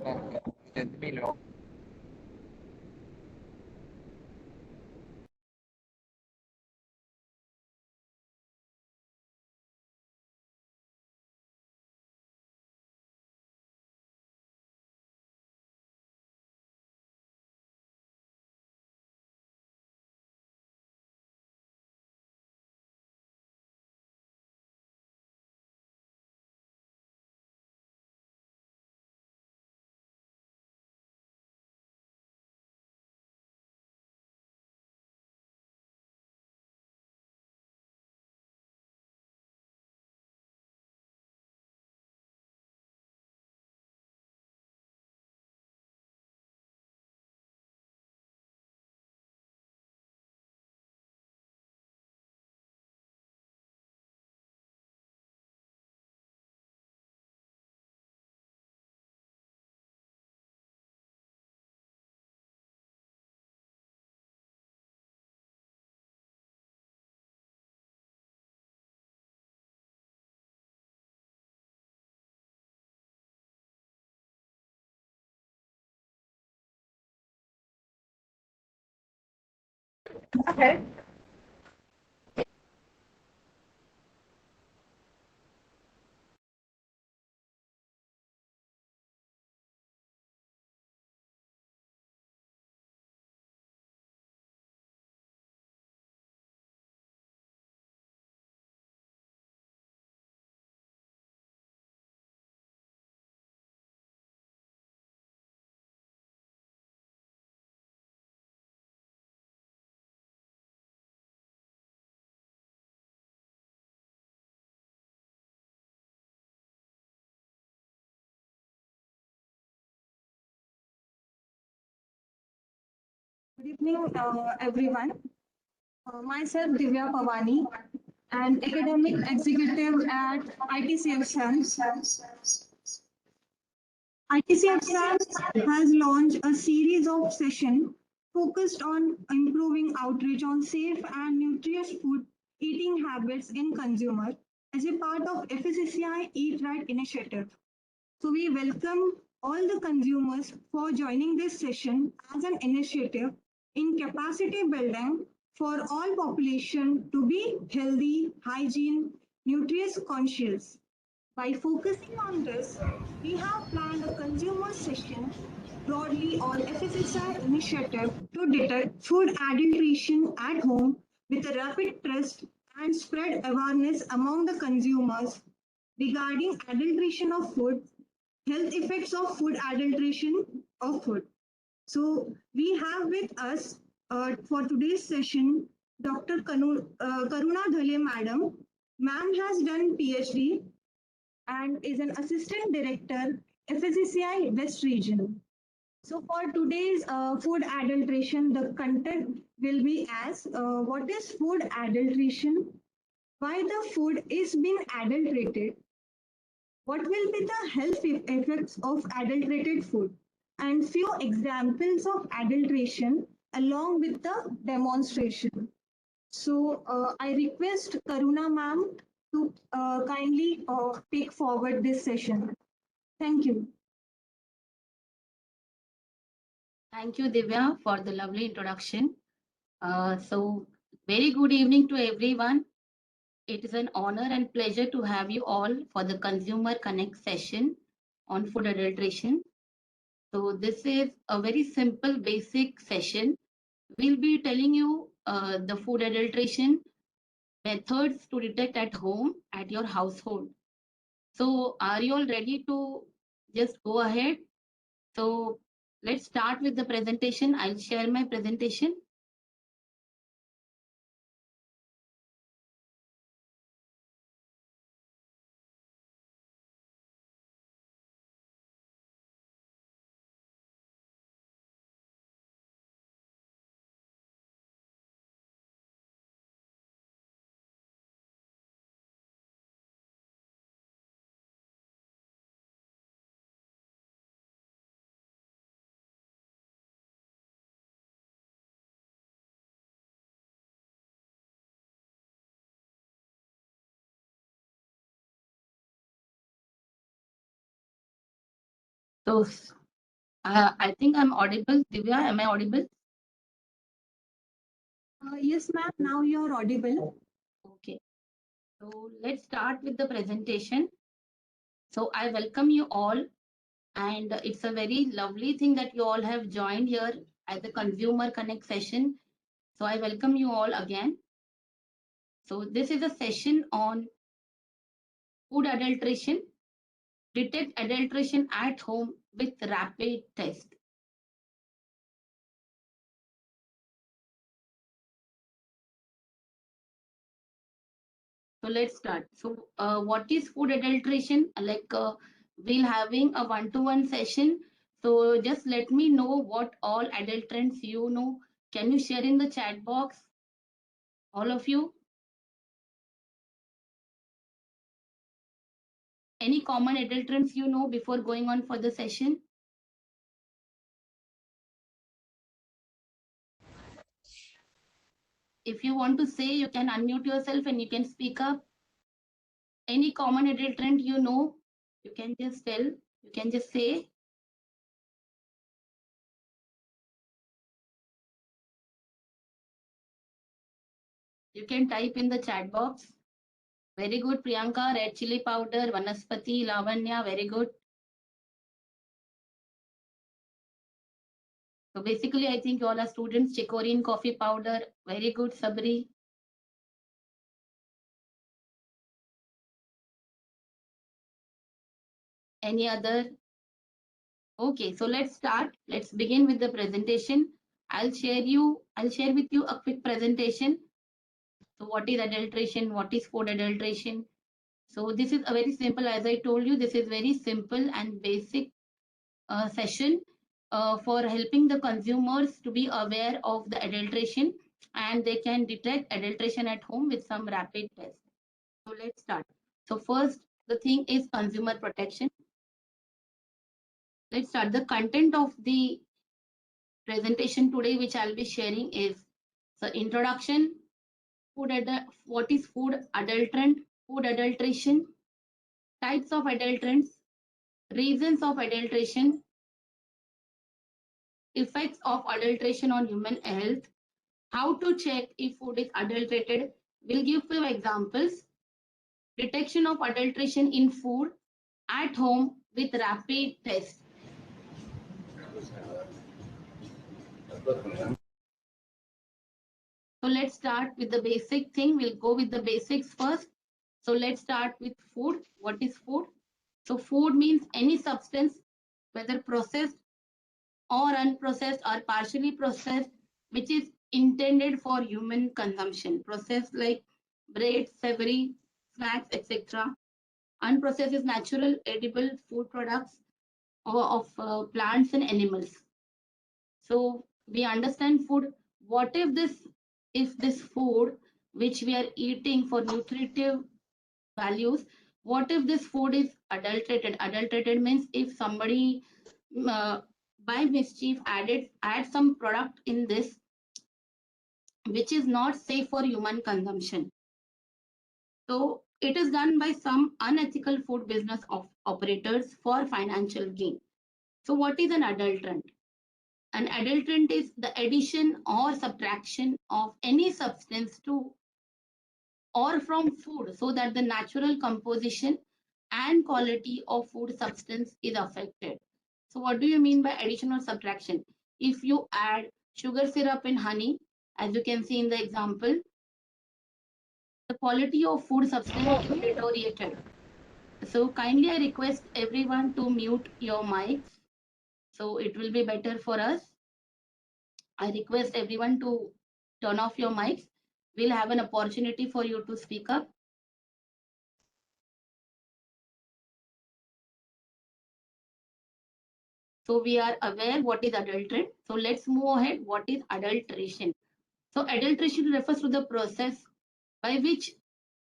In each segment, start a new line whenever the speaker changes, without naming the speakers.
Just below. Okay.
Good evening, everyone. Myself, Divya Pavani, an academic executive at ITCF SAMS. ITCF SAMS has launched a series of sessions focused on improving outreach on safe and nutritious food eating habits in consumers as a part of FSCI Eat Right initiative. So we welcome all the consumers for joining this session as an initiative in capacity building for all population to be healthy, hygiene, nutritious conscious. By focusing on this, we have planned a consumer session broadly on FSSI initiative to detect food adulteration at home with a rapid test and spread awareness among the consumers regarding adulteration of food, health effects of food adulteration of food. So we have with us for today's session Dr. Karuna Dhale Madam. Ma'am has done PhD and is an assistant director FSCI West Region. So for today's food adulteration, the content will be as what is food adulteration, why the food is being adulterated, what will be the health effects of adulterated food, and few examples of adulteration along with the demonstration. So I request Karuna ma'am to kindly take forward this session. Thank you.
Thank you, Divya, for the lovely introduction. Very good evening to everyone. It is an honor and pleasure to have you all for the Consumer Connect session on food adulteration. So, this is a very simple, basic session. We'll be telling you the food adulteration methods to detect at home at your household. So, are you all ready to just go ahead? So, let's start with the presentation. I'll share my presentation. So I think I'm audible. Divya, am I audible?
Yes, ma'am. Now you're audible.
Okay. So let's start with the presentation. So I welcome you all, and it's a very lovely thing that you all have joined here at the Consumer Connect session. So I welcome you all again. So this is a session on food adulteration. Detect adulteration at home with rapid test. So let's start. So what is food adulteration? We'll having a one-to-one session. So just let me know what all adulterants you know. Can you share in the chat box, all of you? Any common adulterants you know before going on for the session? If you want to say, you can unmute yourself and you can speak up. Any common adulterant you know, you can just tell, you can just say. You can type in the chat box. Very good, Priyanka. Red chili powder, Vanaspati, Lavanya, very good. So basically, I think you all are students. Chicorin coffee powder, very good, Sabri. Any other? Okay, so let's start. Let's begin with the presentation. I'll share with you a quick presentation. So what is adulteration? What is food adulteration? So this is a very simple, as I told you, this is very simple and basic session for helping the consumers to be aware of the adulteration, and they can detect adulteration at home with some rapid tests. So let's start. So first, the thing is consumer protection. Let's start. The content of the presentation today, which I'll be sharing, is the introduction, what is food adulterant, food adulteration, types of adulterants, reasons of adulteration, effects of adulteration on human health, how to check if food is adulterated. We'll give few examples. Detection of adulteration in food at home with rapid test. So let's start with the basic thing. We'll go with the basics first. So let's start with food. What is food? So food means any substance, whether processed or unprocessed or partially processed, which is intended for human consumption. Processed like bread, savory, snacks, etc. Unprocessed is natural, edible food products of plants and animals. So we understand food. What if this food which we are eating for nutritive values, what if this food is adulterated? Adulterated means if somebody uh, by mischief add some product in this which is not safe for human consumption. So it is done by some unethical food business operators for financial gain. So what is an adulterant? An adulterant is the addition or subtraction of any substance to or from food so that the natural composition and quality of food substance is affected. So what do you mean by addition or subtraction? If you add sugar syrup in honey, as you can see in the example, the quality of food substance is deteriorated. So kindly I request everyone to mute your mics. So it will be better for us. I request everyone to turn off your mics. We'll have an opportunity for you to speak up. So we are aware what is adulterant. So let's move ahead. What is adulteration? So adulteration refers to the process by which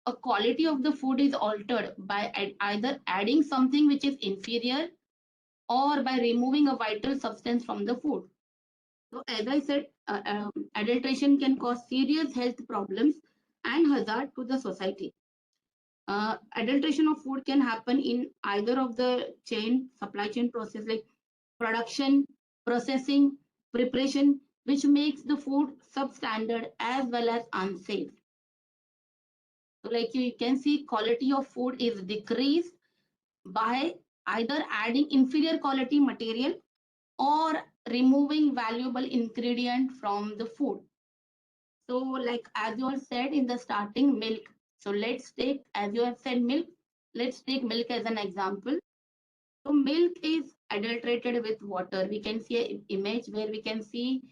a quality of the food is altered by either adding something which is inferior or by removing a vital substance from the food. So as I said, adulteration can cause serious health problems and hazard to the society. Adulteration of food can happen in either of the supply chain process, like production, processing, preparation, which makes the food substandard as well as unsafe. So like you can see, quality of food is decreased by either adding inferior quality material or removing valuable ingredient from the food. So like as you all said in the starting, milk. So let's take, as you have said, milk. Let's take milk as an example. So milk is adulterated with water. We can see an image where we can see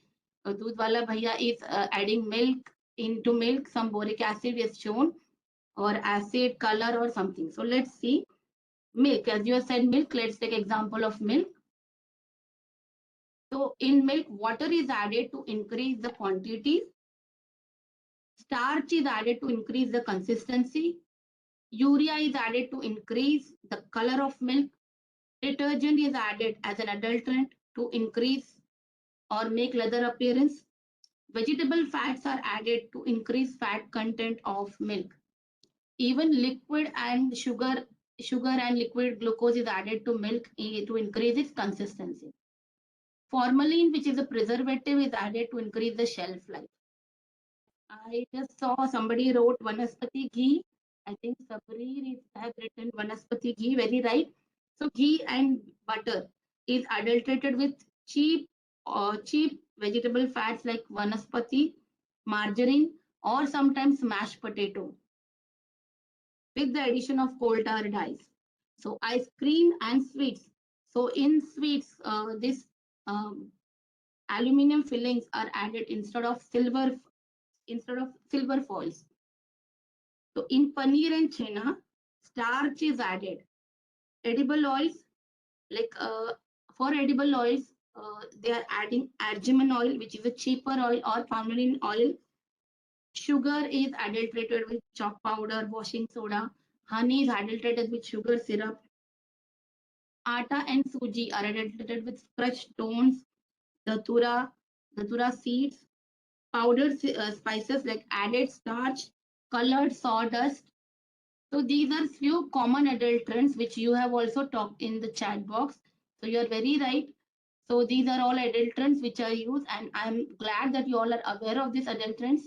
Doodh wala bhaiya is adding milk into milk. Some boric acid is shown or acid color or something. So let's see milk. As you have said milk, let's take example of milk. So in milk, water is added to increase the quantity. Starch is added to increase the consistency. Urea is added to increase the color of milk. Detergent is added as an adulterant to increase or make leather appearance. Vegetable fats are added to increase fat content of milk. Even liquid and sugar and liquid glucose is added to milk to increase its consistency. Formalin, which is a preservative, is added to increase the shelf life. I just saw somebody wrote Vanaspati ghee. I think Sabri has written Vanaspati ghee, very right. So ghee and butter is adulterated with cheap vegetable fats like Vanaspati, margarine, or sometimes mashed potato with the addition of coal tar dyes. So ice cream and sweets. So in sweets, this um, aluminum fillings are added instead of silver foils. So in paneer and chena, starch is added. Edible oils, like for edible oils, they are adding argemone oil, which is a cheaper oil, or palm oil. Sugar is adulterated with chalk powder, washing soda. Honey is adulterated with sugar syrup. Atta and suji are adulterated with crushed stones, datura seeds, powdered spices like added starch, colored sawdust. So these are few common adulterants which you have also talked in the chat box. So you are very right. So these are all adulterants which are used, and I'm glad that you all are aware of these adulterants.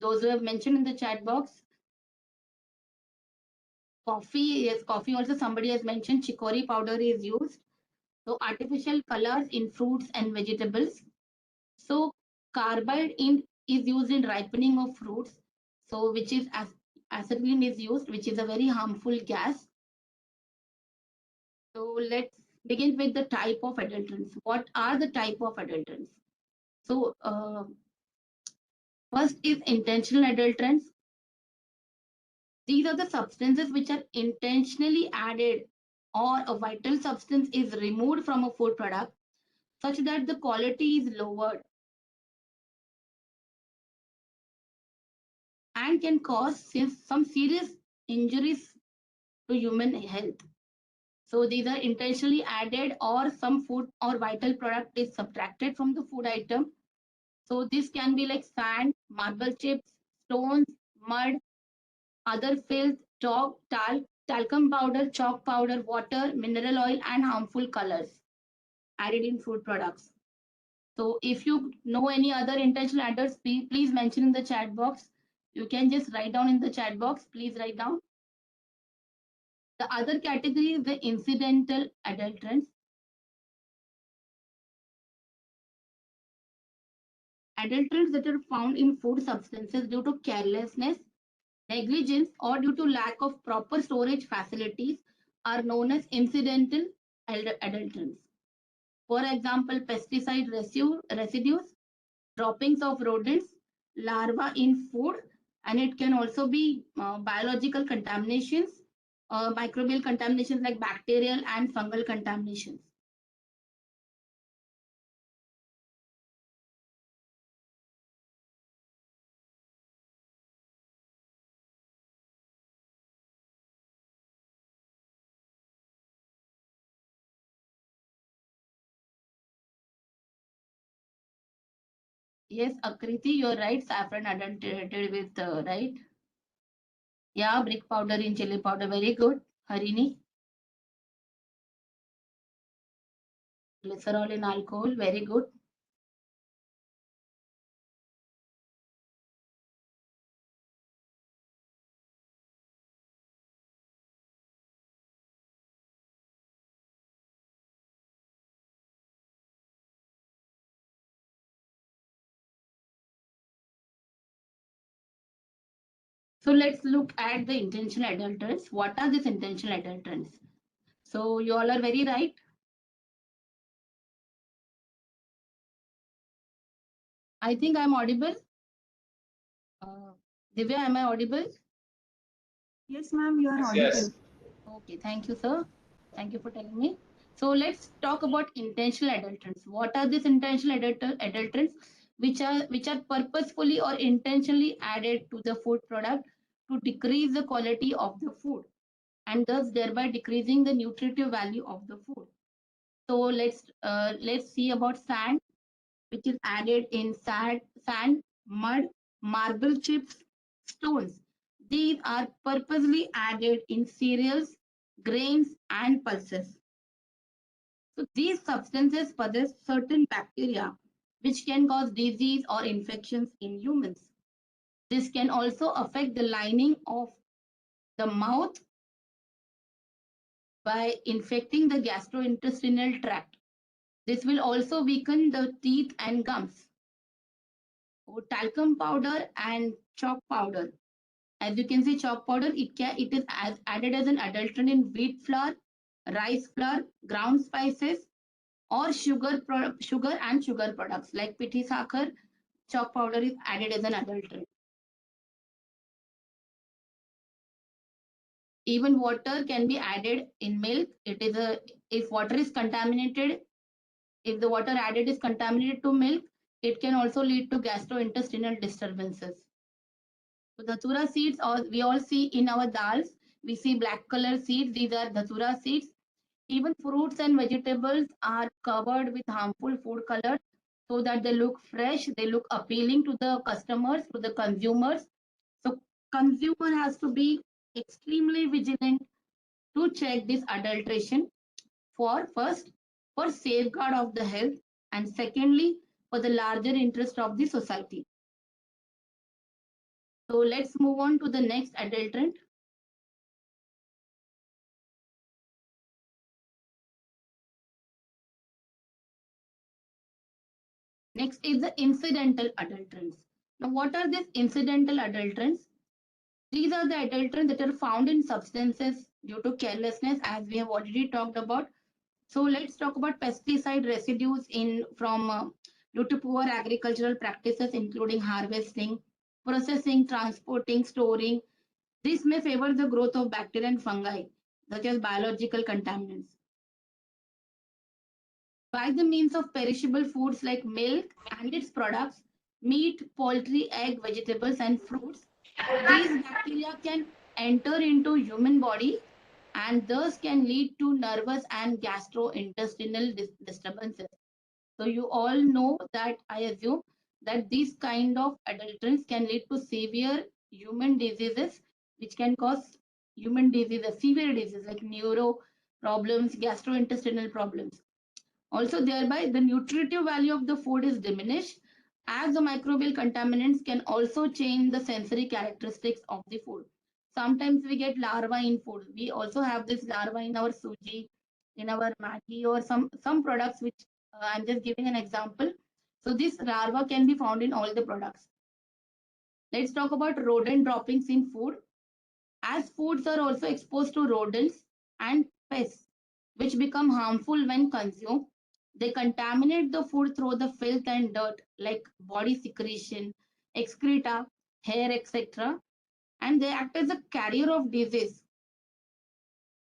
Those who have mentioned in the chat box. Coffee, yes, coffee also somebody has mentioned chicory powder is used. So artificial colors in fruits and vegetables. So carbide is used in ripening of fruits. So which is acetylene is used, which is a very harmful gas. So let's begin with the type of adulterants. What are the type of adulterants? So first is intentional adulterants. These are the substances which are intentionally added or a vital substance is removed from a food product such that the quality is lowered and can cause some serious injuries to human health. So these are intentionally added or some food or vital product is subtracted from the food item. So this can be like sand, marble chips, stones, mud, other filth, talcum powder, chalk powder, water, mineral oil, and harmful colors added in food products. So if you know any other intentional adders, please mention in the chat box. You can just write down in the chat box. Please write down. The other category is the incidental adulterants. Adulterants that are found in food substances due to carelessness, negligence, or due to lack of proper storage facilities are known as incidental adulterants. For example, pesticide residues, droppings of rodents, larvae in food, and it can also be biological contaminations, microbial contaminations like bacterial and fungal contaminations. Yes, Akriti, you're right. Saffron adulterated with, right? Yeah, brick powder in chili powder. Very good. Harini. Glycerol in alcohol, very good. So let's look at the intentional adulterants. What are these intentional adulterants? So you all are very right. I think I'm audible. Divya, am I audible?
Yes, ma'am, you are
Yes,
audible.
yes.
Okay, thank you, sir. Thank you for telling me. So let's talk about intentional adulterants. What are these intentional adulterants which are purposefully or intentionally added to the food product to decrease the quality of the food and thus thereby decreasing the nutritive value of the food. So let's see about sand, which is added in sand, mud, marble chips, stones. These are purposely added in cereals, grains, and pulses. So these substances possess certain bacteria which can cause disease or infections in humans. This can also affect the lining of the mouth by infecting the gastrointestinal tract. This will also weaken the teeth and gums. Talcum powder and chalk powder. As you can see, chalk powder, it is added as an adulterant in wheat flour, rice flour, ground spices, or sugar and sugar products like pithi sakhar. Chalk powder is added as an adulterant. Even water can be added in milk. If water is contaminated, if the water added is contaminated to milk, it can also lead to gastrointestinal disturbances. So datura seeds, or we all see in our dals, we see black color seeds. These are datura seeds. Even fruits and vegetables are covered with harmful food colors so that they look fresh, they look appealing to the customers, to the consumers. So consumer has to be extremely vigilant to check this adulteration for first for safeguard of the health and secondly for the larger interest of the society. So let's move on to the next adulterant. Next is the incidental adulterants. Now, what are these incidental adulterants? These are the adulterants that are found in substances due to carelessness, as we have already talked about. So let's talk about pesticide residues in from due to poor agricultural practices, including harvesting, processing, transporting, storing. This may favor the growth of bacteria and fungi, such as biological contaminants. By the means of perishable foods like milk and its products, meat, poultry, egg, vegetables, and fruits, these bacteria can enter into human body and thus can lead to nervous and gastrointestinal disturbances. So you all know that I assume that these kind of adulterants can lead to severe human diseases, which can cause human diseases, severe diseases like neuro problems, gastrointestinal problems. Also, thereby, the nutritive value of the food is diminished as the microbial contaminants can also change the sensory characteristics of the food. Sometimes we get larvae in food. We also have this larva in our suji, in our Maggi, or some products which I'm just giving an example. So this larva can be found in all the products. Let's talk about rodent droppings in food. As foods are also exposed to rodents and pests, which become harmful when consumed, they contaminate the food through the filth and dirt like body secretion, excreta, hair, etc. And they act as a carrier of disease,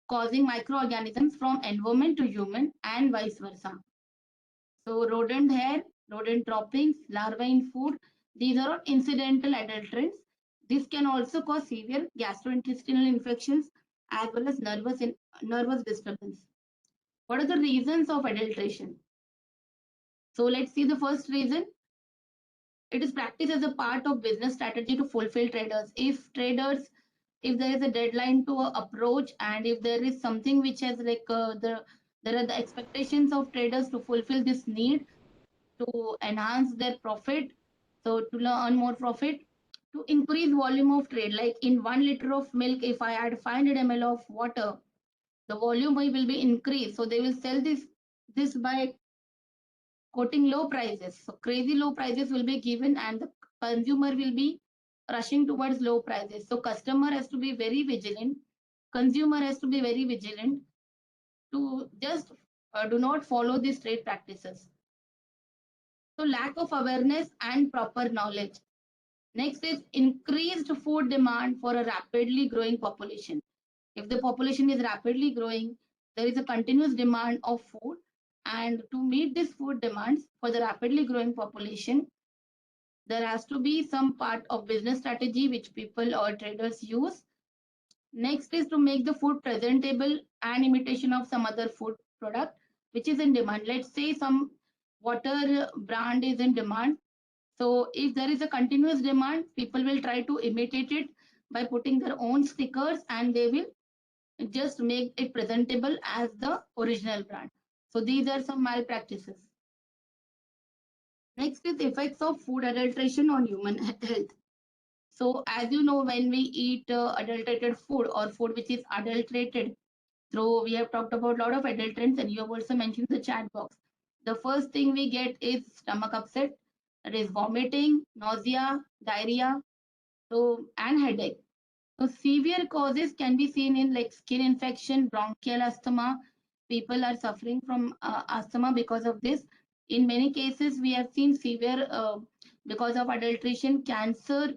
causing microorganisms from environment to human and vice versa. So rodent hair, rodent droppings, larvae in food, these are all incidental adulterants. This can also cause severe gastrointestinal infections as well as nervous disturbance. What are the reasons of adulteration? So let's see the first reason. It is practiced as a part of business strategy to fulfill traders. If there is a deadline to approach and if there is something which has like the There are the expectations of traders to fulfill this need, to enhance their profit, so to earn more profit, to increase volume of trade. Like in 1 liter of milk, if I add 500 ml of water, the volume will be increased. So they will sell this by quoting low prices. So crazy low prices will be given, and the consumer will be rushing towards low prices. So customer has to be very vigilant. Consumer has to be very vigilant to just do not follow these trade practices. So lack of awareness and proper knowledge. Next is increased food demand for a rapidly growing population. If the population is rapidly growing, there is a continuous demand of food. And to meet this food demands for the rapidly growing population, there has to be some part of business strategy which people or traders use. Next is to make the food presentable and imitation of some other food product which is in demand. Let's say some water brand is in demand. So if there is a continuous demand, people will try to imitate it by putting their own stickers, and they will just make it presentable as the original brand. So these are some malpractices. Next is effects of food adulteration on human health. So as you know, when we eat adulterated food or food which is adulterated, so we have talked about a lot of adulterants, and you have also mentioned the chat box. The first thing we get is stomach upset, that is vomiting, nausea, diarrhea, so and headache. So severe causes can be seen in like skin infection, bronchial asthma. People are suffering from asthma because of this. In many cases, we have seen severe because of adulteration, cancer,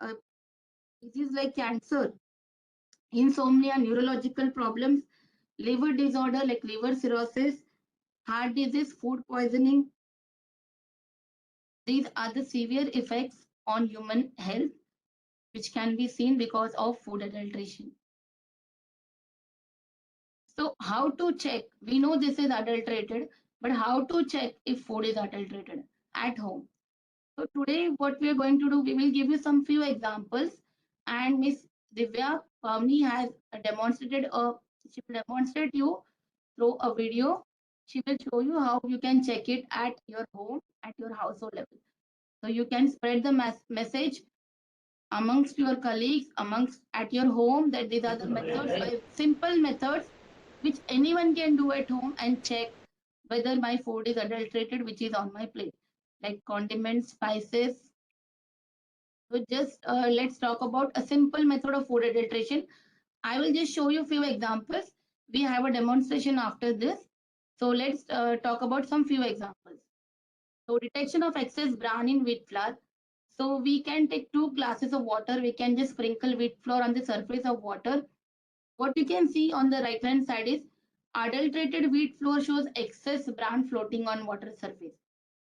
uh, disease like cancer, insomnia, neurological problems, liver disorder like liver cirrhosis, heart disease, food poisoning. These are the severe effects on human health which can be seen because of food adulteration. So how to check? We know this is adulterated, but how to check if food is adulterated at home? So today what we are going to do, we will give you some few examples, and Miss Divya Pavni has she will demonstrate you through a video. She will show you how you can check it at your home, at your household level. So you can spread the message amongst your colleagues, amongst at your home, that these are the methods, simple methods which anyone can do at home and check whether my food is adulterated, which is on my plate, like condiments, spices. So just let's talk about a simple method of food adulteration. I will just show you few examples. We have a demonstration after this. So let's talk about some few examples. So detection of excess bran in wheat flour. So we can take 2 glasses of water. We can just sprinkle wheat flour on the surface of water. What you can see on the right hand side is adulterated wheat flour shows excess bran floating on water surface.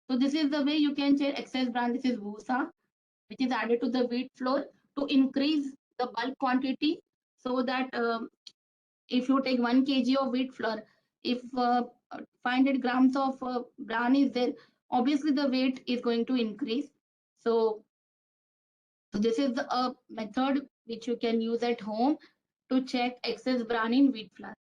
So this is the way you can check excess bran. This is vusa, which is added to the wheat flour to increase the bulk quantity, so that if you take 1 kg of wheat flour, if 500 grams of bran is there, obviously the weight is going to increase. So this is a method which you can use at home to check excess bran in wheat flour.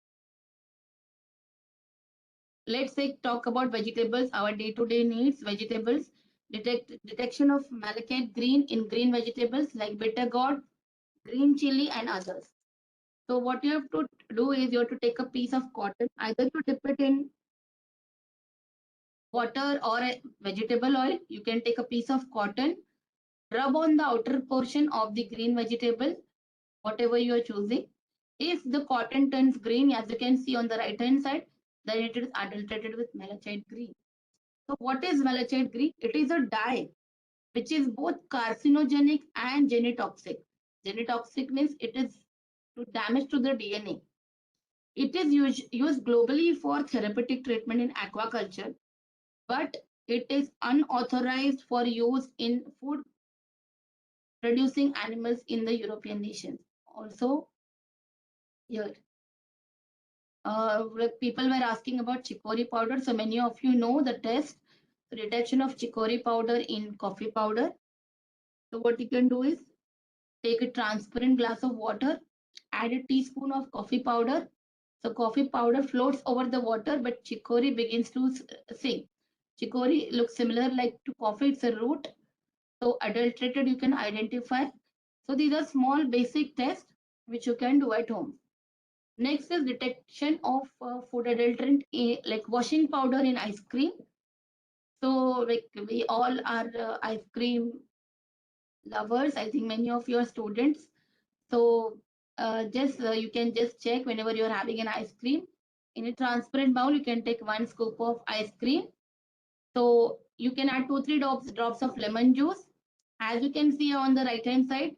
Let's say talk about vegetables, our day-to-day needs, vegetables. Detection of malachite green in green vegetables like bitter gourd, green chili, and others. So what you have to do is you have to take a piece of cotton, either you dip it in water or a vegetable oil. You can take a piece of cotton, rub on the outer portion of the green vegetable, whatever you are choosing. If the cotton turns green, as you can see on the right hand side, then it is adulterated with malachite green. So what is malachite green? It is a dye which is both carcinogenic and genotoxic. Genotoxic means it is to damage to the DNA. It is used globally for therapeutic treatment in aquaculture, but it is unauthorized for use in food producing animals in the European nations. Also, here, like people were asking about chicory powder. So many of you know the test, the detection of chicory powder in coffee powder. So what you can do is take a transparent glass of water, add a teaspoon of coffee powder, So coffee powder floats over the water, but chicory begins to sink. Chicory looks similar like to coffee. It's a root. So adulterated you can identify. So these are small basic tests which you can do at home. Next is detection of food adulterant, like washing powder in ice cream. So like we all are ice cream lovers. I think many of your students. So just you can just check whenever you are having an ice cream. In a transparent bowl, you can take 1 scoop of ice cream. So you can add 2-3 drops of lemon juice. As you can see on the right hand side,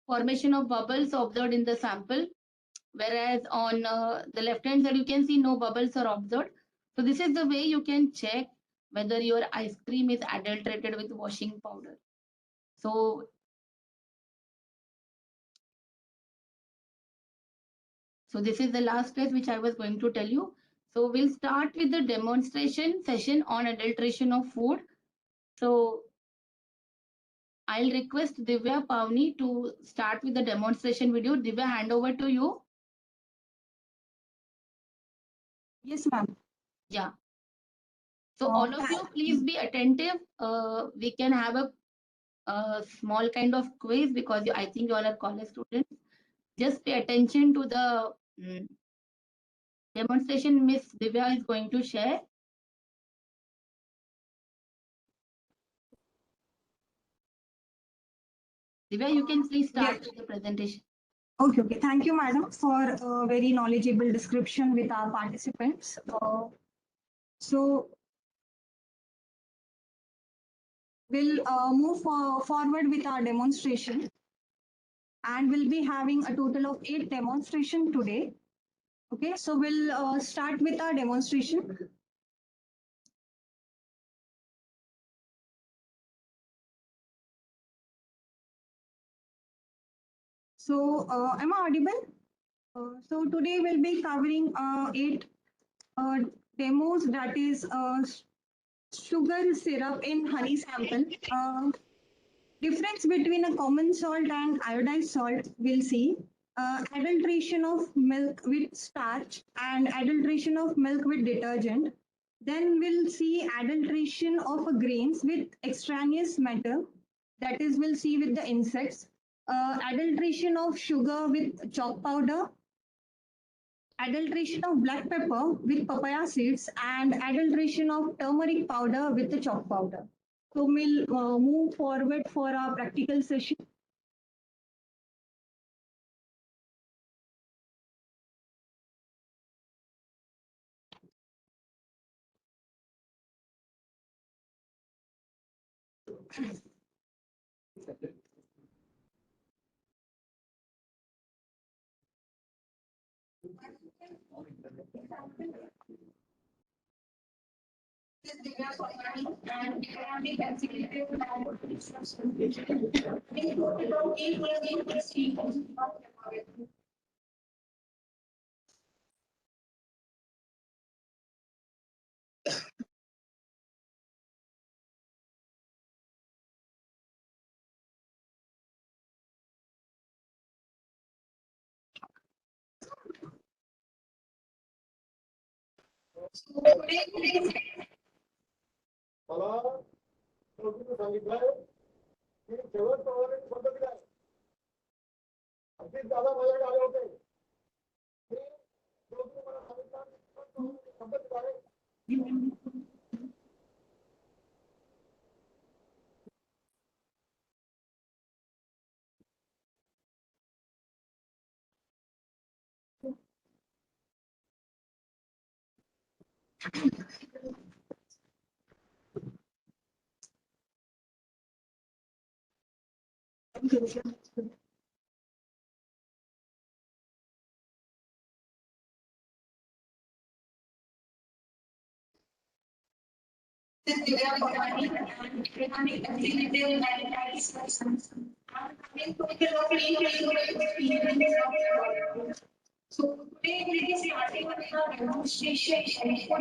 formation of bubbles observed in the sample. Whereas on the left hand side, you can see no bubbles are observed. So this is the way you can check whether your ice cream is adulterated with washing powder. So this is the last test which I was going to tell you. So we'll start with the demonstration session on adulteration of food. So I'll request Divya Pavni to start with the demonstration video. Divya, hand over to you.
Yes, ma'am.
Yeah. So all of you, please be attentive. We can have a small kind of quiz because I think you all are college students. Just pay attention to the demonstration Miss Divya is going to share. Divya, you can please start with the presentation.
Okay. Thank you, madam, for a very knowledgeable description with our participants. So we'll move forward with our demonstration, and we'll be having a total of 8 demonstration today. Okay, so we'll start with our demonstration. So am I audible? So today we'll be covering 8 demos, that is sugar syrup in honey sample. Difference between a common salt and iodized salt, we'll see. Adulteration of milk with starch and adulteration of milk with detergent. Then we'll see adulteration of grains with extraneous matter. That is, we'll see with the insects. Adulteration of sugar with chalk powder. Adulteration of black pepper with papaya seeds, and adulteration of turmeric powder with the chalk powder. So we'll move forward for our practical session.
मला शेवटी सांगितलंय की शेवट प्रमाणे पद्धतीला आहे. अगदीच दादा माझ्याकडे आले होते की शेवटी मला सांगितलं पद्धतीत आहे. So today we will be starting with our demonstration for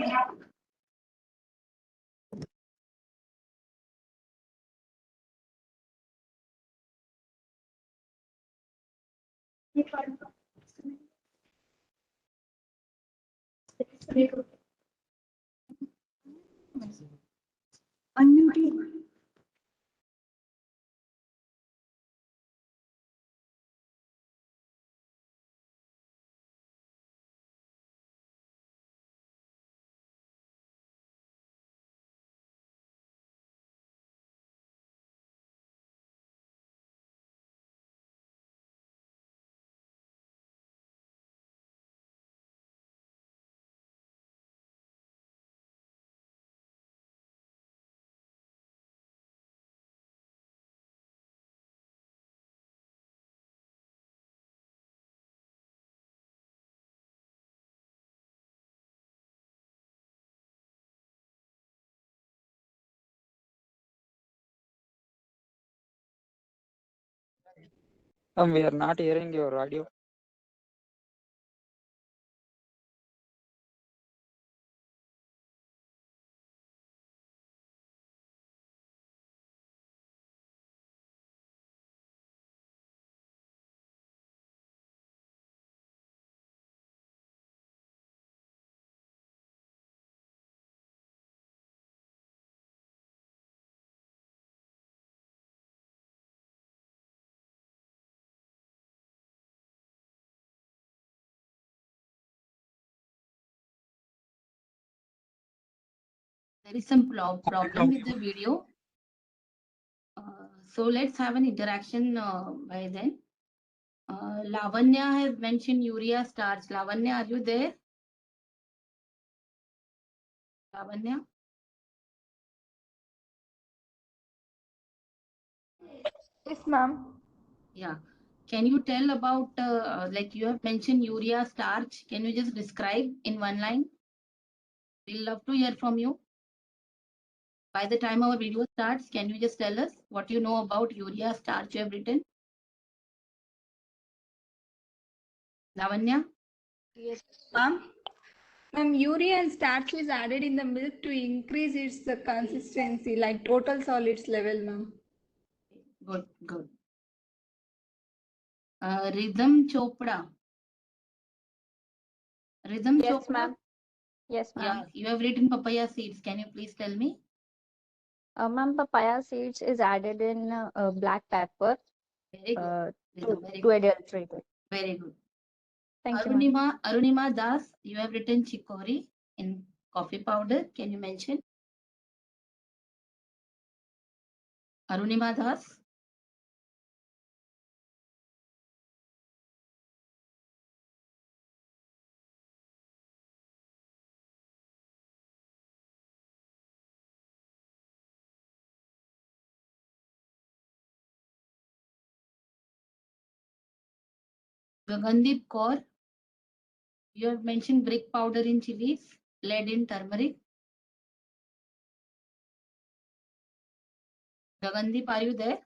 Unmute.
We are not hearing your audio.
There is some problem with the video. So let's have an interaction by then. Lavanya has mentioned urea starch. Lavanya, are you there? Lavanya?
Yes, ma'am.
Yeah. Can you tell about, like you have mentioned urea starch. Can you just describe in one line? We'll love to hear from you. By the time our video starts, can you just tell us what you know about urea starch you have written? Lavanya?
Yes, ma'am. Ma'am, urea and starch is added in the milk to increase its consistency, like total solids level, ma'am.
Good, good. Rhythm Chopra. Rhythm
Yes,
Chopra?
ma'am. Yes,
Yeah,
ma'am.
you have written papaya seeds. Can you please tell me?
Ma'am, papaya seeds is added in black pepper
Very good.
uh,
Rhythm, very
to
good.
adulterate it.
Very good.
Thank you, ma'am.
Arunima Das, you have written chicory in coffee powder. Can you mention? Arunima Das? Gagandip Kaur, you have mentioned brick powder in chilies, lead in turmeric. Gagandip, are you there?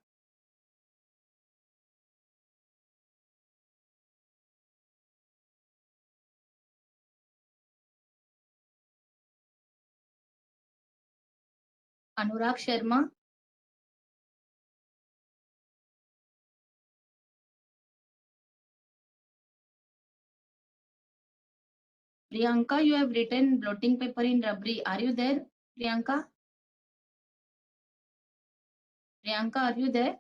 Anurag Sharma, Priyanka, you have written blotting paper in rubbery. Are you there, Priyanka? Priyanka, are you there?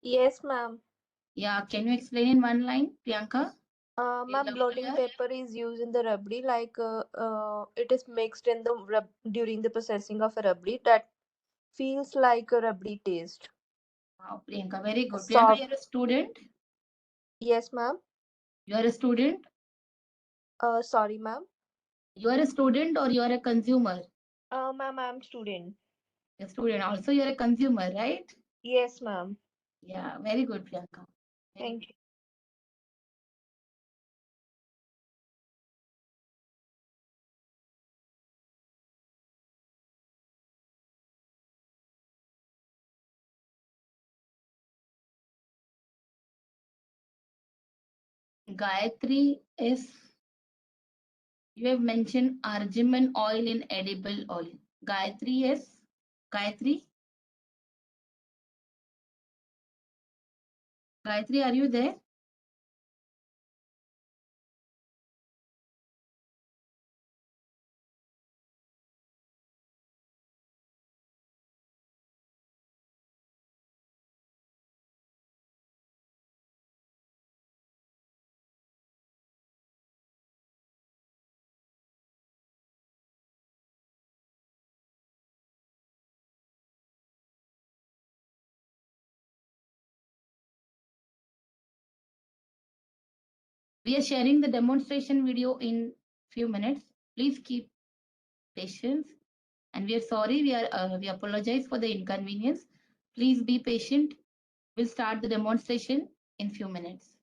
Yes, ma'am.
Yeah, can you explain in one line, Priyanka? We'd
Ma'am,
love to
blotting
hear.
paper is used in the rabdi, it is mixed in the during the processing of a rabdi that feels like a rabdi taste.
Wow, Priyanka, very good. Priyanka,
Soft.
you're a student.
Yes, ma'am.
You are a student.
Sorry, ma'am.
You are a student or you are a consumer?
Ma'am, I'm student.
A student. Also, you're a consumer, right?
Yes, ma'am.
Yeah, very good, Priyanka. Very
Thank you.
good. Gayatri is, you have mentioned argiman oil in edible oil. Gayatri is, Gayatri? Gayatri, are you there? We are sharing the demonstration video in few minutes. Please keep patience. And we are sorry, we apologize for the inconvenience. Please be patient. We'll start the demonstration in few minutes.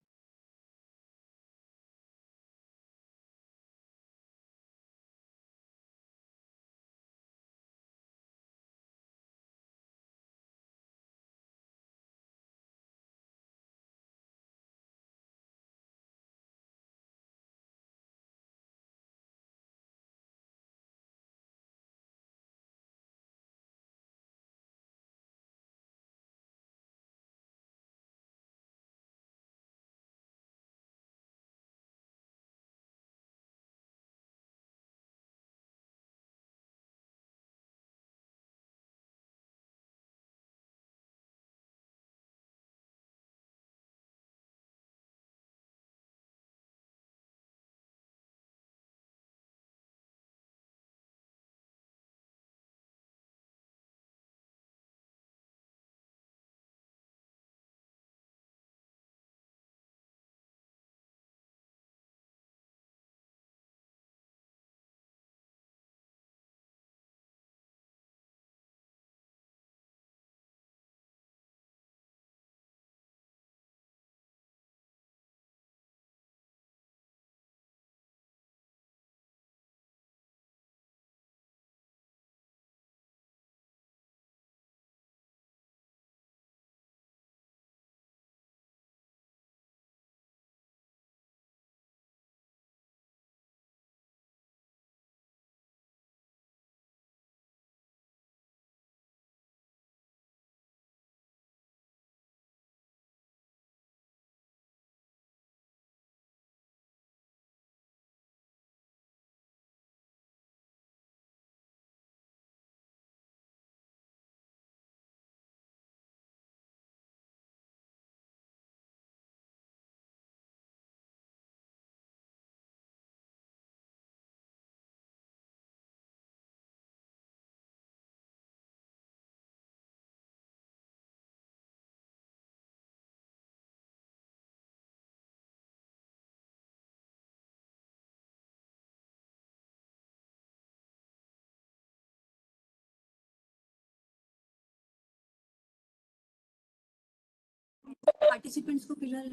Participants को फिलहाल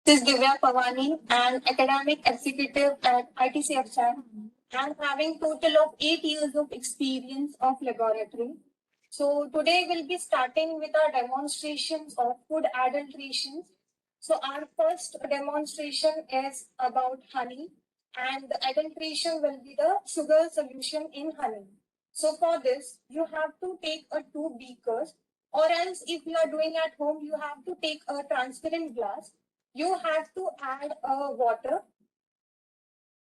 This is Divya Pawani, an academic executive at ITCFChan, and having total of 8 years of experience of laboratory. So today we'll be starting with our demonstrations of food adulterations. So our first demonstration is about honey, and the adulteration will be the sugar solution in honey. So for this, you have to take a 2 beakers, or else if you are doing at home, you have to take a transparent glass. You have to add water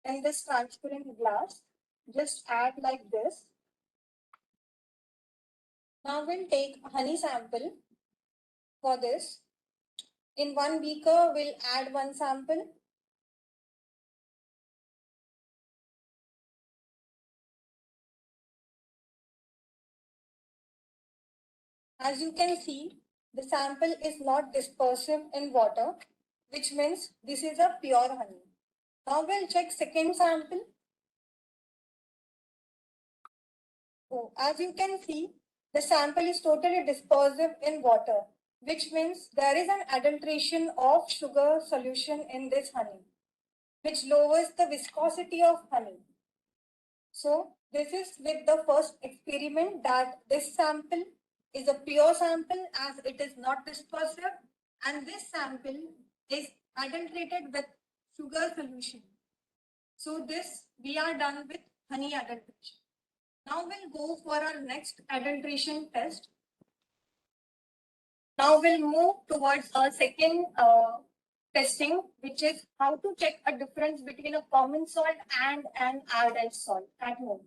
in this transparent glass. Just add like this. Now we'll take a honey sample for this. In 1 beaker, we'll add 1 sample. As you can see, the sample is not dispersive in water, which means this is a pure honey. Now we'll check second sample. So as you can see, the sample is totally dispersive in water, which means there is an adulteration of sugar solution in this honey, which lowers the viscosity of honey. So this is with the first experiment that this sample is a pure sample as it is not dispersive, and this sample is adulterated with sugar solution. So this we are done with honey adulteration. Now we'll go for our next adulteration test. Now we'll move towards our second testing, which is how to check a difference between a common salt and an iodized salt at home.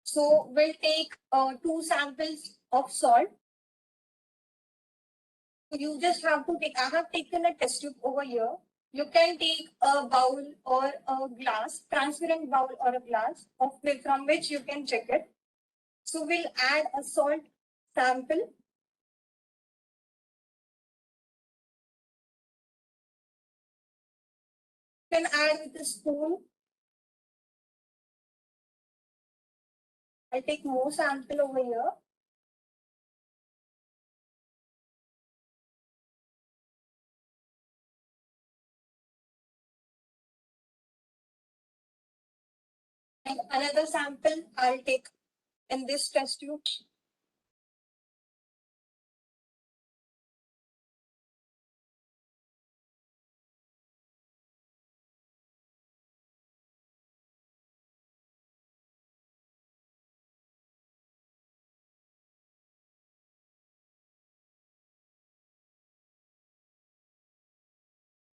So we'll take 2 samples of salt. So you just have to take, I have taken a test tube over here. You can take a bowl or a glass, transparent bowl or a glass from which you can check it. So we'll add a salt sample. You can add with a spoon. I'll take more sample over here. And another sample I'll take in this test tube.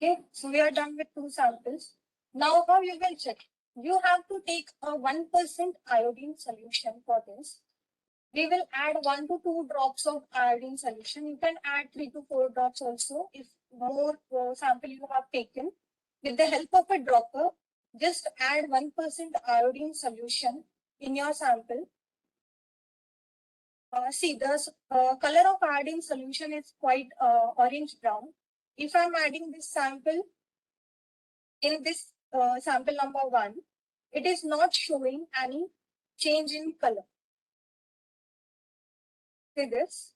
Okay, so we are done with 2 samples. Now how you will check? You have to take a 1% iodine solution for this. We will add 1 to 2 drops of iodine solution. You can add 3 to 4 drops also if more sample you have taken. With the help of a dropper, just add 1% iodine solution in your sample. See, the color of iodine solution is quite orange brown. If I'm adding this sample in this sample number 1, it is not showing any change in color. See this?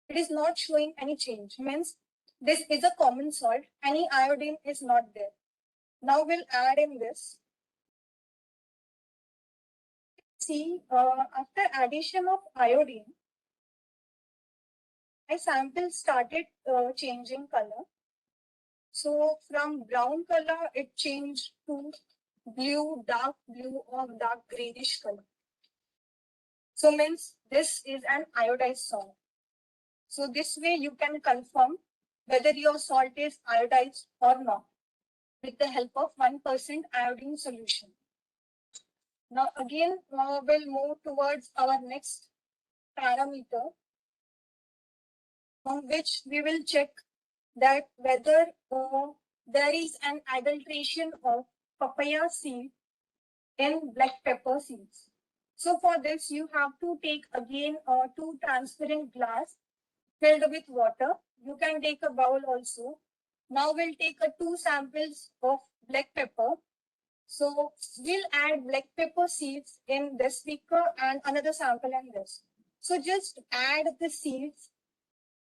It is not showing any change. Means this is a common salt. Any iodine is not there. Now we'll add in this. See, after addition of iodine, my sample started changing color. So from brown color, it changed to blue, dark blue, or dark greenish color. So means this is an iodized salt. So this way you can confirm whether your salt is iodized or not with the help of 1% iodine solution. Now again, we'll move towards our next parameter on which we will check that whether there is an adulteration of papaya seed in black pepper seeds. So for this, you have to take again 2 transparent glass filled with water. You can take a bowl also. Now we'll take 2 samples of black pepper. So we'll add black pepper seeds in this beaker and another sample in this. So just add the seeds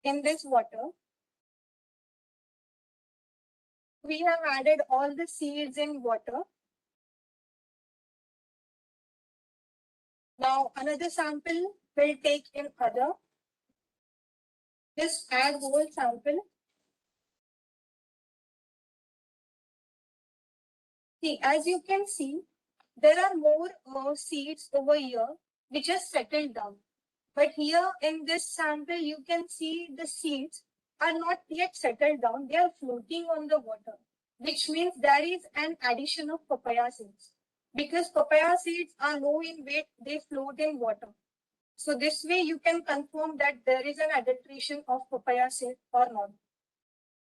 in this water. We have added all the seeds in water. Now another sample we'll take in other. Just add whole sample. See, as you can see, there are more seeds over here which are settled down. But here in this sample, you can see the seeds are not yet settled down. They are floating on the water, which means there is an addition of papaya seeds. Because papaya seeds are low in weight, they float in water. So this way you can confirm that there is an adulteration of papaya seed or not.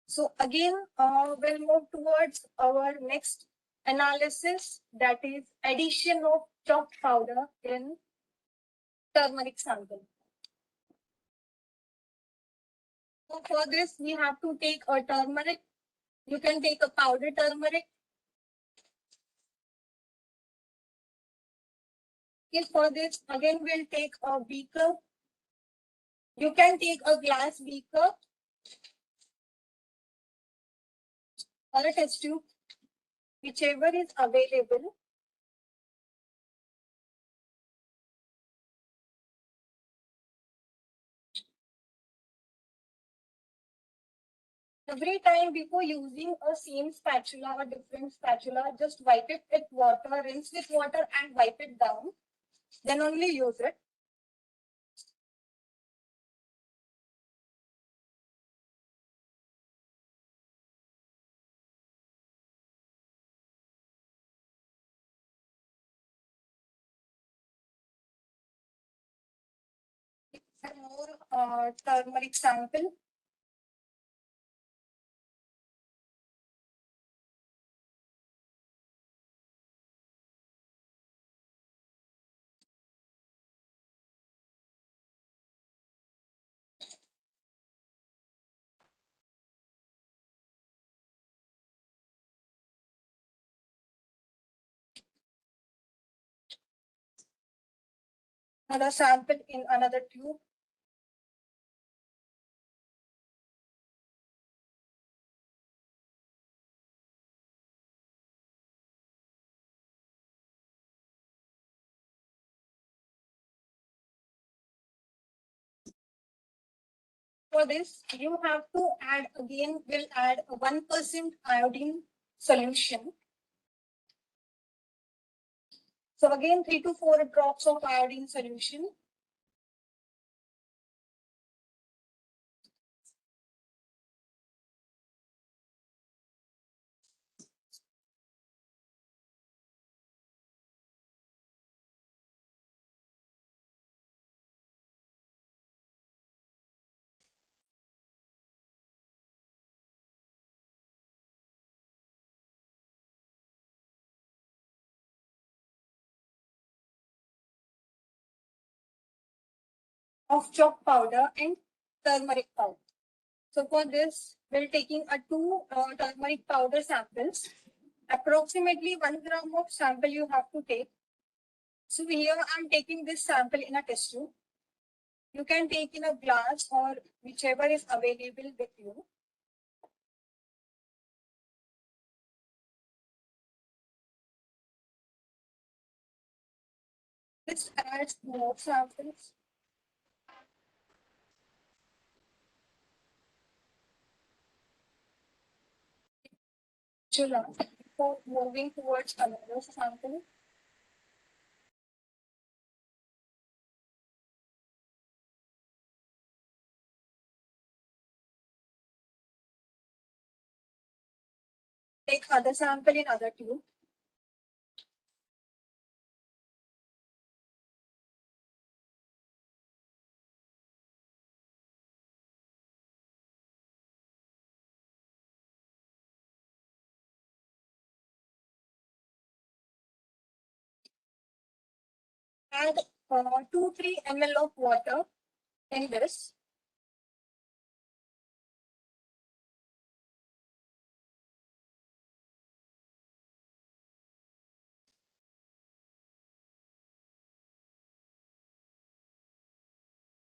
So again, we'll move towards our next analysis, that is addition of chopped powder in turmeric sample. So for this, we have to take a turmeric. You can take a powdered turmeric. Okay, for this, again, we'll take a beaker. You can take a glass beaker or a test tube, whichever is available. Every time before using a same spatula or different spatula, just wipe it with water, rinse with water and wipe it down. Then only use it. And more turmeric sample. another sample in another tube. For this, you have to add again, we'll add a 1% iodine solution. So again, 3 to 4 drops of iodine solution. Of chalk powder and turmeric powder. So for this, we're taking a 2 turmeric powder samples. Approximately 1 gram of sample you have to take. So here I'm taking this sample in a test tube. You can take in a glass or whichever is available with you. This adds more samples. Before moving towards another sample. Take other sample in other tube. Add 2-3 ml of water in this.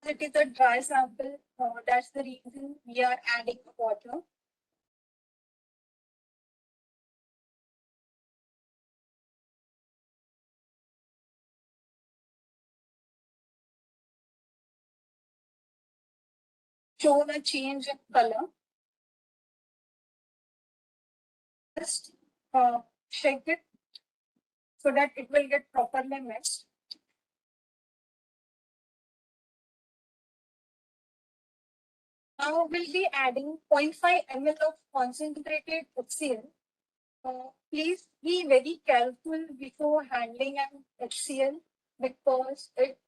It is a dry sample, that's the reason we are adding water. Shown a change in color. Just shake it so that it will get properly mixed. Now we'll be adding 0.5 ml of concentrated HCl. Please be very careful before handling an HCl because it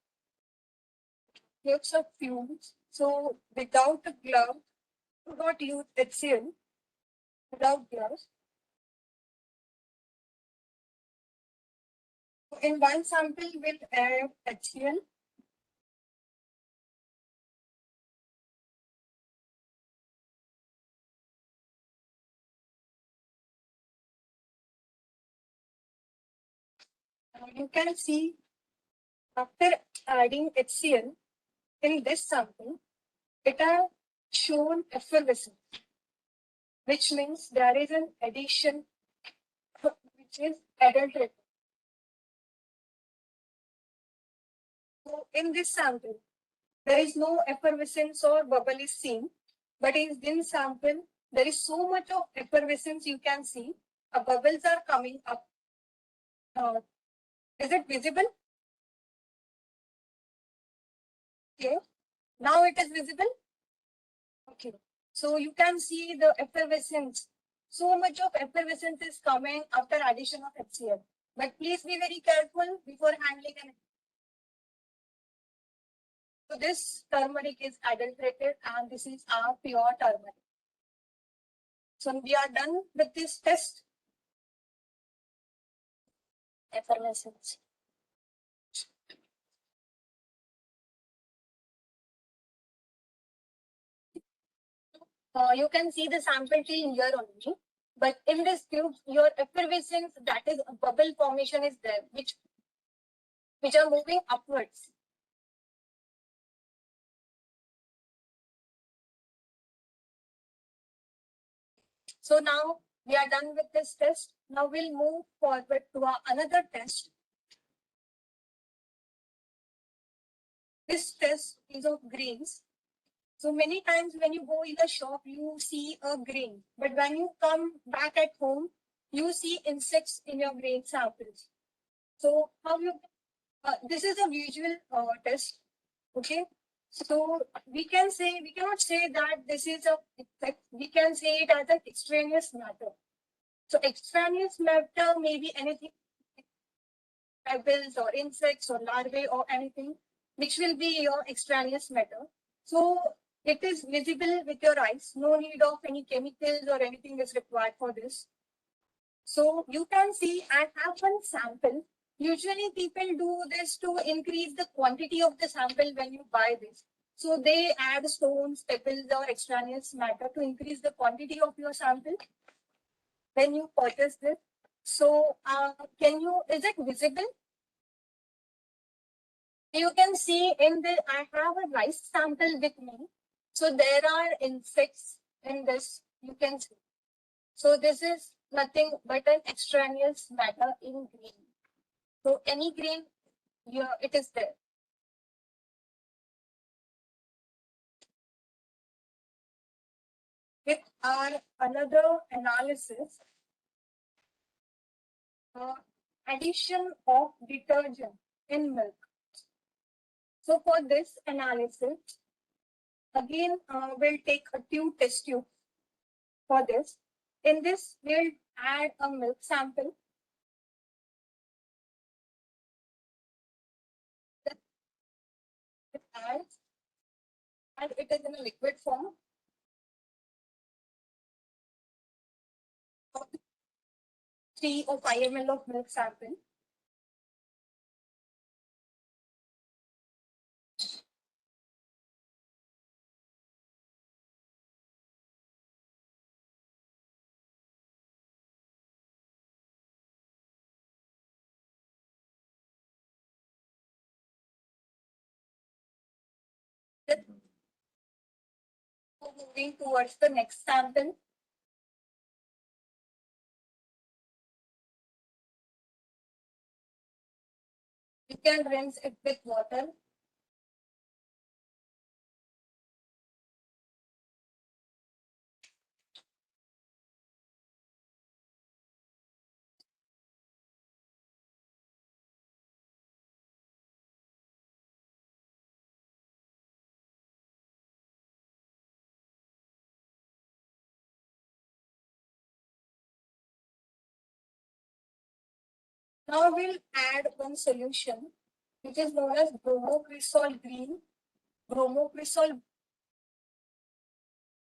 gives a fumes. So without a glove, do not use HCl without gloves. In one sample, we'll add HCl. You can see after adding HCl in this sample, it has shown effervescence, which means there is an addition which is adulterated. So in this sample, there is no effervescence or bubble is seen, but in this sample, there is so much of effervescence you can see. Bubbles are coming up. Is it visible? Okay. Now it is visible. Okay. So you can see the effervescence. So much of effervescence is coming after addition of HCl. But please be very careful before handling it. So this turmeric is adulterated and this is our pure turmeric. So we are done with this test. Effervescence. You can see the sample till here only. But in this tube, your effervescence, that is a bubble formation is there, which are moving upwards. So now we are done with this test. Now we'll move forward to our another test. This test is of grains. So many times when you go in a shop, you see a grain, but when you come back at home, you see insects in your grain samples. So how you, this is a visual test, okay? So we cannot say that this is a insect. We can say it as an extraneous matter. So extraneous matter may be anything, pebbles or insects or larvae or anything, which will be your extraneous matter. So it is visible with your eyes. No need of any chemicals or anything is required for this. So you can see I have one sample. Usually people do this to increase the quantity of the sample when you buy this. So they add stones, pebbles or extraneous matter to increase the quantity of your sample when you purchase this. So is it visible? You can see I have a rice sample with me. So there are insects in this, you can see. So this is nothing but an extraneous matter in green. So any green, yeah, it is there. With our another analysis, addition of detergent in milk. So for this analysis, again, we'll take a test tube for this. In this, we'll add a milk sample. It adds, and it is in a liquid form. 3 or 5 ml of milk sample. Moving towards the next sample. You can rinse it with water. Now we'll add one solution, which is known as bromocresol green, bromocresol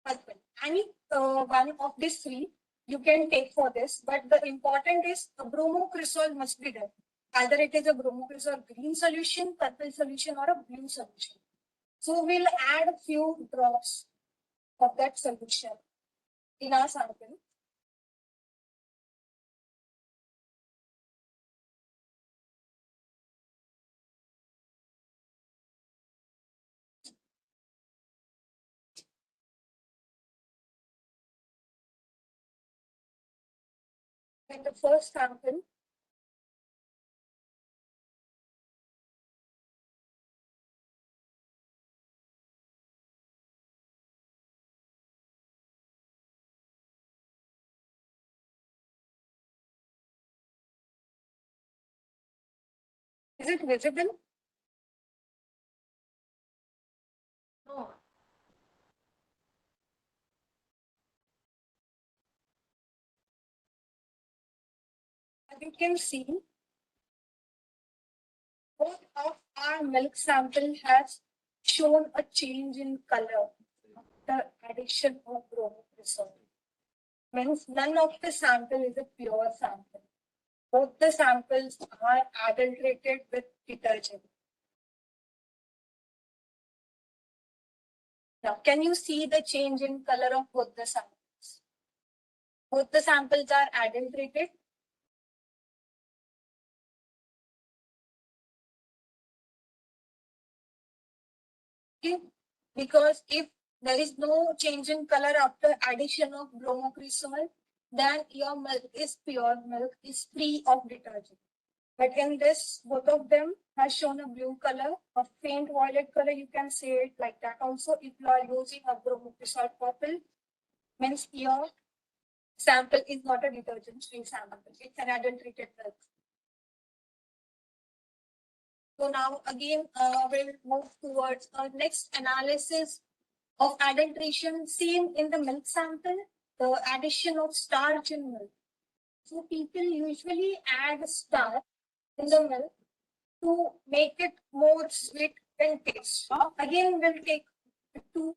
purple. Any one of these three you can take for this, but the important is a bromocresol must be there. Either it is a bromocresol green solution, purple solution, or a blue solution. So we'll add a few drops of that solution in our sample. In the first sample, is it visible? No. As you can see, both of our milk sample has shown a change in color after addition of bromocresol. Means none of the sample is a pure sample. Both the samples are adulterated with detergent. Now, can you see the change in color of both the samples? Both the samples are adulterated. Okay. Because if there is no change in color after addition of bromocresol, then your milk is pure milk, is free of detergent. But in this, both of them has shown a blue color, a faint violet color, you can say it like that also. If you are using a bromocresol purple, means your sample is not a detergent-free sample. It's an adulterated milk. So now again, we'll move towards our next analysis of adulteration seen in the milk sample, the addition of starch in milk. So people usually add starch in the milk to make it more sweet in taste. Again, we'll take two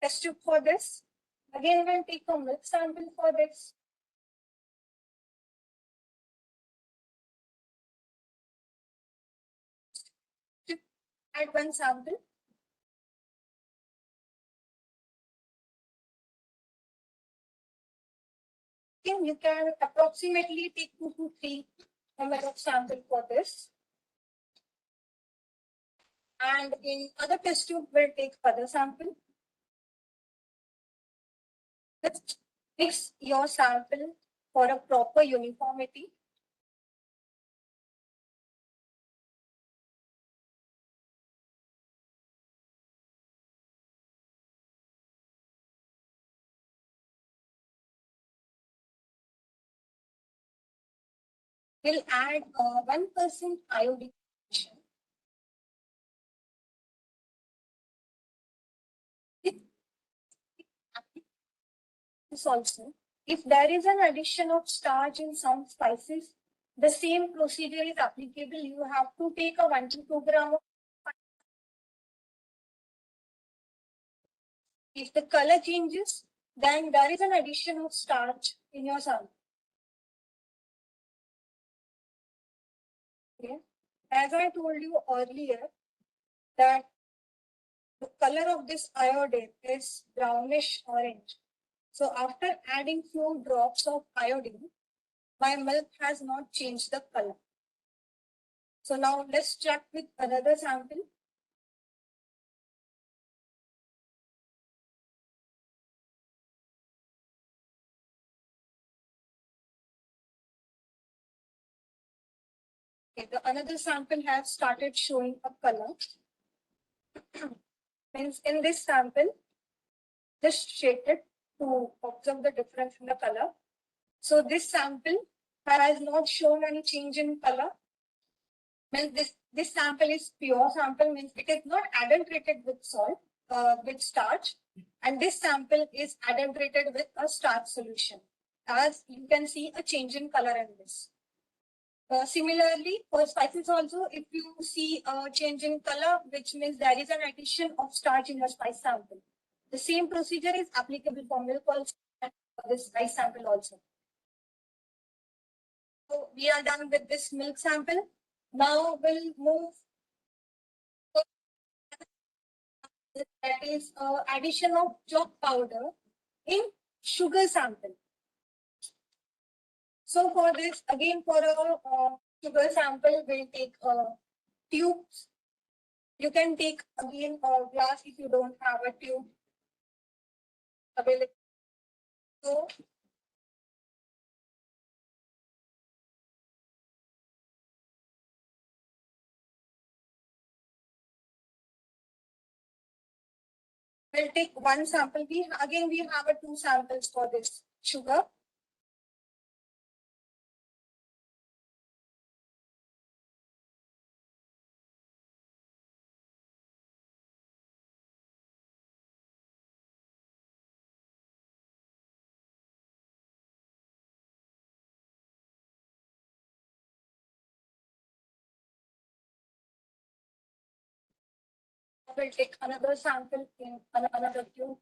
test tube for this. Again, we'll take a milk sample for this. Add one sample. Okay, you can approximately take 2 to 3 ml of sample for this. And in other test tube, we'll take other sample. Let's mix your sample for a proper uniformity. We'll add 1% iodine. This also, if there is an addition of starch in some spices, the same procedure is applicable. You have to take a 1 to 2 gram of. If the color changes, then there is an addition of starch in your sample. Okay. As I told you earlier, that the color of this iodine is brownish orange. So after adding few drops of iodine, my milk has not changed the color. So now let's check with another sample. Okay, the another sample has started showing a color. Means in this sample, just shake it to observe the difference in the color. So this sample has not shown any change in color. Means this sample is pure sample, means it is not adulterated with salt, with starch. And this sample is adulterated with a starch solution. As you can see a change in color in this. Similarly, for spices also, if you see a change in color, which means there is an addition of starch in your spice sample. The same procedure is applicable for milk also and for this rice sample also. So we are done with this milk sample. Now we'll move. That is addition of chalk powder in sugar sample. So for this, again for a sugar sample, we'll take tubes. You can take again a glass if you don't have a tube available. So we'll take one sample. We have a 2 samples for this sugar. We'll take another sample in another tube.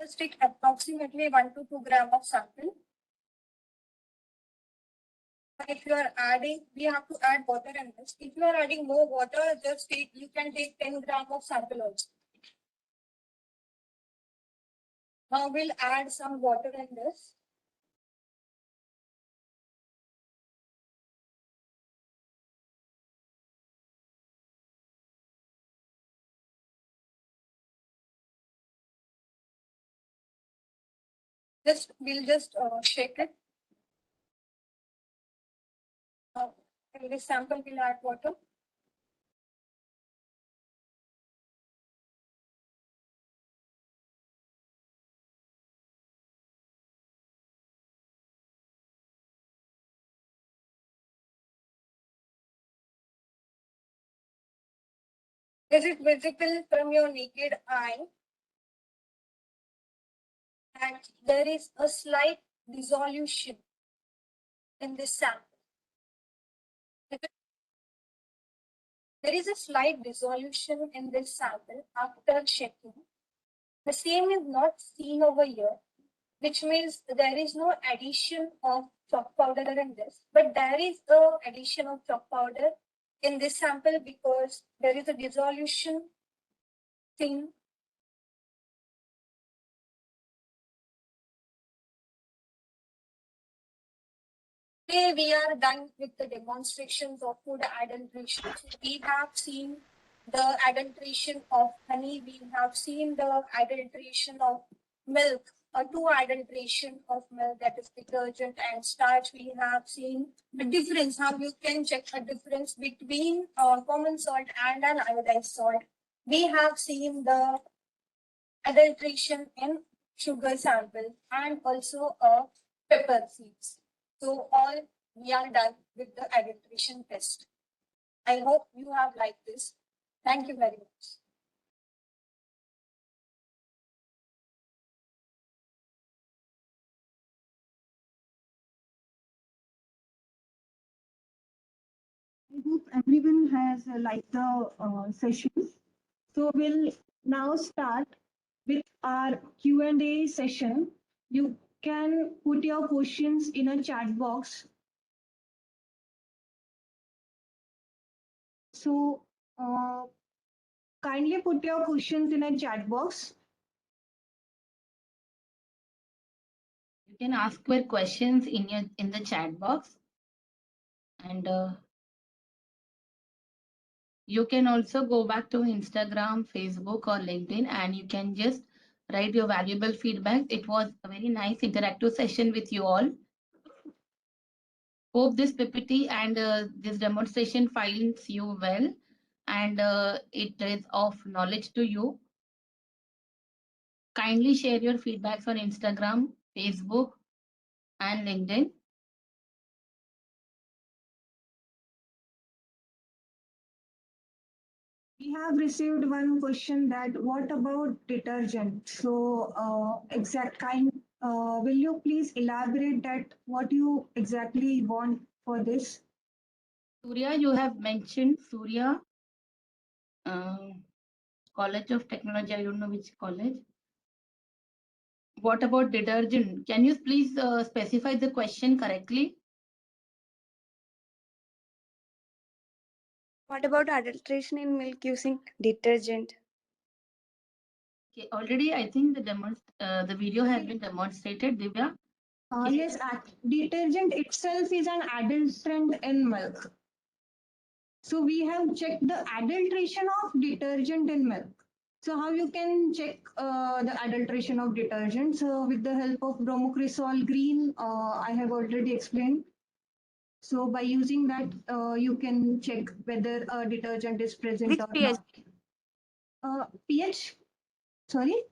just take approximately 1 to 2 gram of sample. If you are adding, we have to add water in this. If you are adding more water, just take, you can take 10 gram of sample also. Now we'll add some water in this. We'll just shake it. In this sample, we'll add water. Is it visible from your naked eye? And there is a slight dissolution in this sample. There is a slight dissolution in this sample after shaking. The same is not seen over here, which means there is no addition of chalk powder in this, but there is a addition of chalk powder in this sample because there is a dissolution thing. Today we are done with the demonstrations of food adulteration. So we have seen the adulteration of honey, we have seen the adulteration of milk, or two adulteration of milk, that is detergent and starch. We have seen the difference, how you can check a difference between common salt and an iodized salt. We have seen the adulteration in sugar sample and also pepper seeds. So all we are done with the adulteration test. I hope you have liked this. Thank you very much.
I hope everyone has liked the sessions. So we'll now start with our Q&A session. You can put your questions in a chat box. So kindly put your questions in a chat box.
You can ask your questions in the chat box, and you can also go back to Instagram, Facebook, or LinkedIn, and you can just write your valuable feedback. It was a very nice interactive session with you all. Hope this PPT and this demonstration finds you well, and it is of knowledge to you. Kindly share your feedbacks on Instagram, Facebook, and LinkedIn.
We have received one question that what about detergent? So will you please elaborate that what you exactly want for this?
Surya, you have mentioned Surya College of Technology. I don't know which college. What about detergent? Can you please specify the question correctly?
What about adulteration in milk using detergent?
Okay, already I think the video has been demonstrated, Divya.
Yes, detergent itself is an adulterant in milk. So we have checked the adulteration of detergent in milk. So how you can check the adulteration of detergent? So with the help of bromocresol green, I have already explained. So by using that, you can check whether a detergent is present
Which
or
pH?
not. pH, sorry?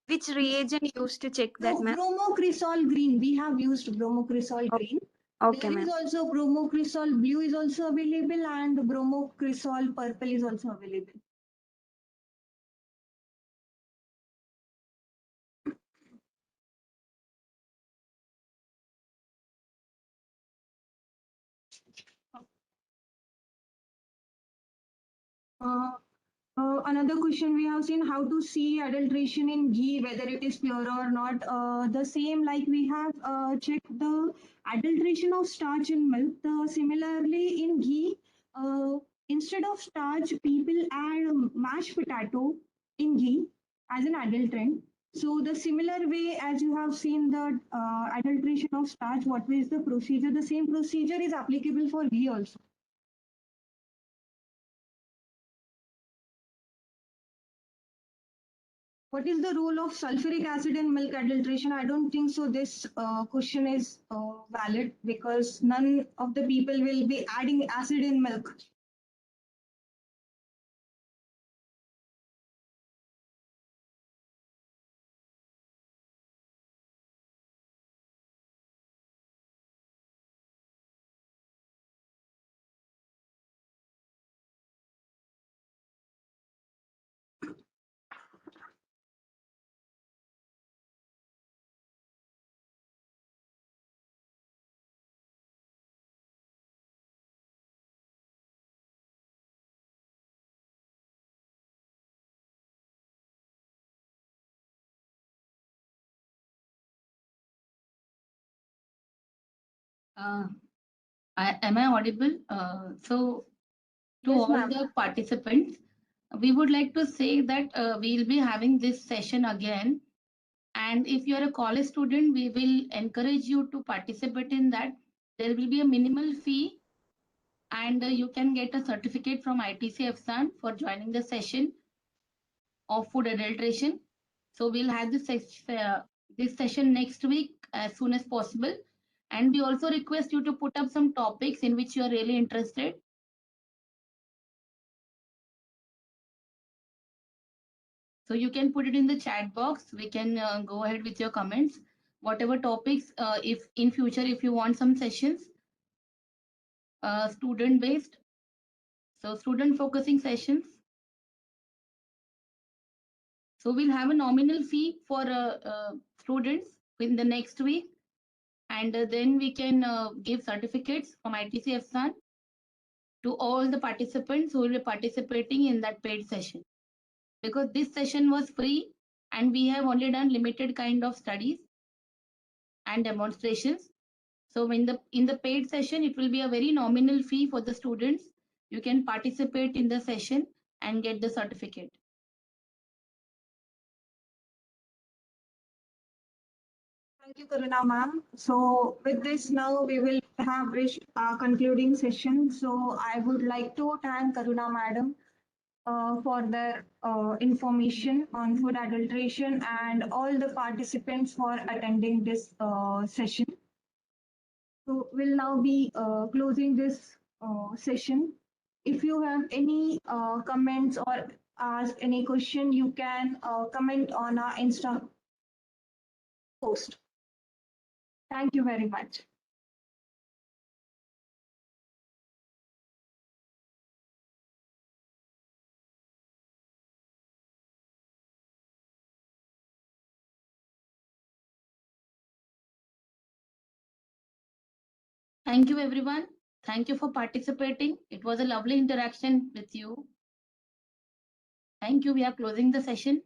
Which reagent used to check that,
So
ma'am?
bromocresol green, we have used bromocresol green.
Okay,
There is
ma'am.
also bromocresol blue is also available and bromocresol purple is also available. Another question we have seen, how to see adulteration in ghee, whether it is pure or not. The same, like we have checked the adulteration of starch in milk. Similarly in ghee, instead of starch, people add mashed potato in ghee as an adulterant. So the similar way as you have seen the adulteration of starch, what is the procedure? The same procedure is applicable for ghee also. What is the role of sulfuric acid in milk adulteration? I don't think so. This question is valid because none of the people will be adding acid in milk.
Am I audible? So to
Yes,
all
ma'am.
the participants, we would like to say that we'll be having this session again. And if you're a college student, we will encourage you to participate in that. There will be a minimal fee and you can get a certificate from ITC EFSAN for joining the session of food adulteration. So we'll have this session next week as soon as possible. And we also request you to put up some topics in which you are really interested. So you can put it in the chat box. We can go ahead with your comments. Whatever topics, if in future, if you want some sessions, student based, so student focusing sessions. So we'll have a nominal fee for students in the next week. And then we can give certificates from ITC EFSAN to all the participants who will be participating in that paid session. Because this session was free and we have only done limited kind of studies and demonstrations. So in the paid session, it will be a very nominal fee for the students. You can participate in the session and get the certificate.
Thank you, Karuna ma'am. So with this now we will have reached our concluding session. So I would like to thank Karuna madam for their information on food adulteration and all the participants for attending this session. So we'll now be closing this session. If you have any comments or ask any question, you can comment on our Insta post. Thank you very much.
Thank you, everyone. Thank you for participating. It was a lovely interaction with you. Thank you. We are closing the session.